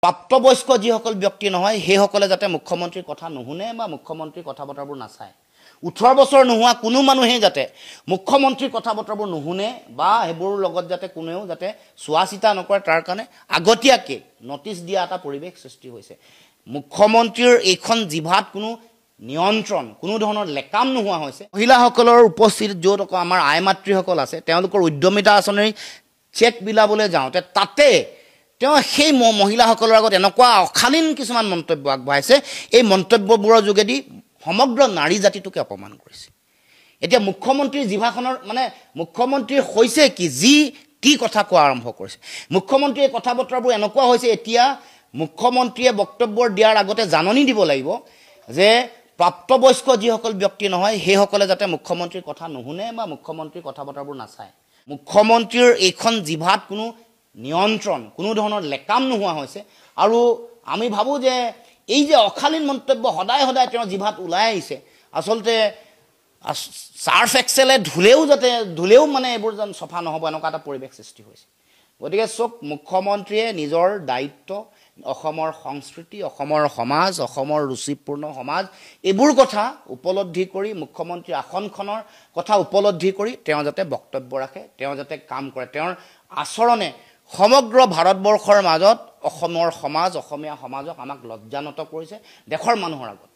প্ৰাপ্তবয়স্ক যিসকল ব্যক্তি নহয় সেইসকলে যাতে মুখ্যমন্ত্ৰীৰ কথা নুশুনে বা মুখ্যমন্ত্ৰীৰ কথা বতৰাবোৰ নাচায় 18 বছৰ নোহোৱা কোনো মানুহে যাতে মুখ্যমন্ত্ৰীৰ কথা বতৰাবোৰ নুশুনে বা হেবোৰ লগত যাতে কোনেও যাতে চোৱাচিতা নকৰে তাৰ কাৰণে আগতীয়াকে নটিচ দিয়া এটা পৰিৱেশ সৃষ্টি হৈছে মুখ্যমন্ত্ৰীৰ এইখন জিভাত কোনো নিয়ন্ত্ৰণ কোনো ধৰণৰ লেকাম নোহোৱা হৈছে মহিলাসকলৰ উপস্থিত য'ত আমাৰ আইমাতৃসকল আছে তেওঁলোকৰ উদ্যমিতা আঁচনিৰ চেক বিলাবলৈ যাওঁতে তাতে তেওঁ সেই মহিলাসকলৰ আগত এনেকুৱা অখালীন কিছুমান মন্তব্য আগবঢ়াইছে এই মন্তব্যবোৰৰ যোগেদি সমগ্ৰ নাৰী জাতিটোকে অপমান কৰিছে এতিয়া মুখ্যমন্ত্ৰীৰ জিভাখনৰ মানে মুখ্যমন্ত্ৰীৰ হৈছে কি যি কি কথা কোৱা আৰম্ভ কৰিছে মুখ্যমন্ত্ৰীয়ে কথা বতৰাবোৰ এনেকুৱা হৈছে এতিয়া মুখ্যমন্ত্ৰীয়ে বক্তব্য দিয়াৰ আগতে জাননী দিব লাগিব যে প্ৰাপ্তবয়স্ক যিসকল ব্যক্তি নহয় সেইসকলে যাতে মুখ্যমন্ত্ৰীৰ কথা নুশুনে বা মুখ্যমন্ত্ৰীৰ কথা বতৰাবোৰ নাচায় মুখ্যমন্ত্ৰীৰ এইখন জিভাত কোনো নিয়ন্ত্ৰণ কোনো ধৰণৰ লেকাম নোহোৱা হৈছে আৰু আমি ভাবো যে এই যে অখালীন মন্তব্য সদায় সদায় তেওঁৰ জিভাত ওলাই আহিছে আসলতে সাৰ্ফ এক্সেলে ধুলেও মানে এইবোৰ যেন সফা নহব এনেকুৱা এটা পৰিৱেশ সৃষ্টি হৈছে গতিকে চক মুখ্যমন্ত্ৰীয়ে নিজৰ দায়িত্ব অসমৰ সংস্কৃতি অসমৰ সমাজ অসমৰ ৰুচিপূৰ্ণ সমাজ এইবোৰ কথা উপলব্ধি কৰি মুখ্যমন্ত্ৰী আসনখনৰ কথা উপলব্ধি কৰি তেওঁ যাতে বক্তব্য ৰাখে তেওঁ যাতে কাম কৰে তেওঁৰ আচৰণে সমগ্ৰ ভাৰতবৰ্ষৰ মাজত অসমৰ সমাজ অসমীয়া সমাজক আমাক লজ্জানত কৰিছে দেশৰ মানুহৰ আগত